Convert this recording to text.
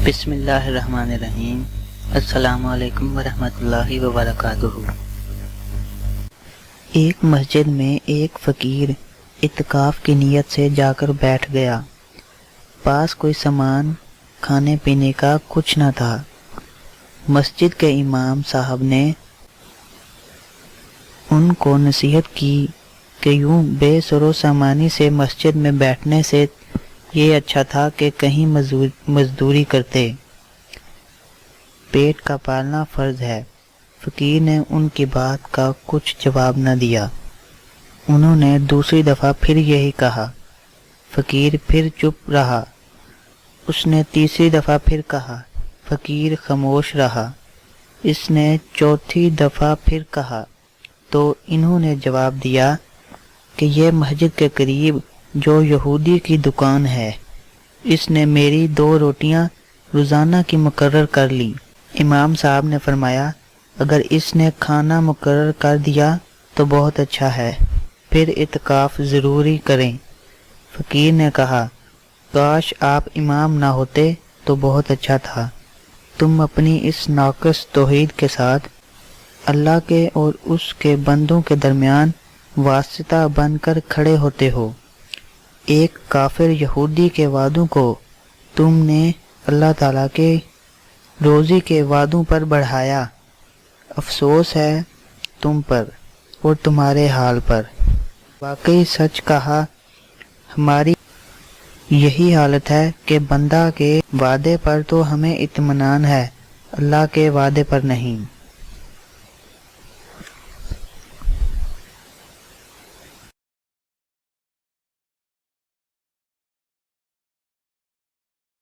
بسم اللہ الرحمن الرحیم۔ السلام علیکم ورحمۃ اللہ وبرکاتہ۔ ایک مسجد میں ایک فقیر اعتکاف کی نیت سے جا کر بیٹھ گیا۔ پاس کوئی سامان کھانے پینے کا کچھ نہ تھا۔ مسجد کے امام صاحب نے ان کو نصیحت کی کہ یوں بے سر و سامانی سے مسجد میں بیٹھنے سے یہ اچھا تھا کہ کہیں مزدوری کرتے، پیٹ کا پالنا فرض ہے۔ فقیر نے ان کی بات کا کچھ جواب نہ دیا۔ انہوں نے دوسری دفعہ پھر یہی کہا۔ فقیر پھر چپ رہا۔ اس نے تیسری دفعہ پھر کہا۔ فقیر خاموش رہا۔ اس نے چوتھی دفعہ پھر کہا تو انہوں نے جواب دیا کہ یہ مسجد کے قریب جو یہودی کی دکان ہے، اس نے میری 2 روٹیاں روزانہ کی مقرر کر لی۔ امام صاحب نے فرمایا، اگر اس نے کھانا مقرر کر دیا تو بہت اچھا ہے، پھر اعتکاف ضروری کریں۔ فقیر نے کہا، کاش آپ امام نہ ہوتے تو بہت اچھا تھا۔ تم اپنی اس ناقص توحید کے ساتھ اللہ کے اور اس کے بندوں کے درمیان واسطہ بن کر کھڑے ہوتے ہو۔ ایک کافر یہودی کے وعدوں کو تم نے اللہ تعالیٰ کے روزی کے وعدوں پر بڑھایا۔ افسوس ہے تم پر اور تمہارے حال پر۔ واقعی سچ کہا، ہماری یہی حالت ہے کہ بندہ کے وعدے پر تو ہمیں اطمینان ہے، اللہ کے وعدے پر نہیں۔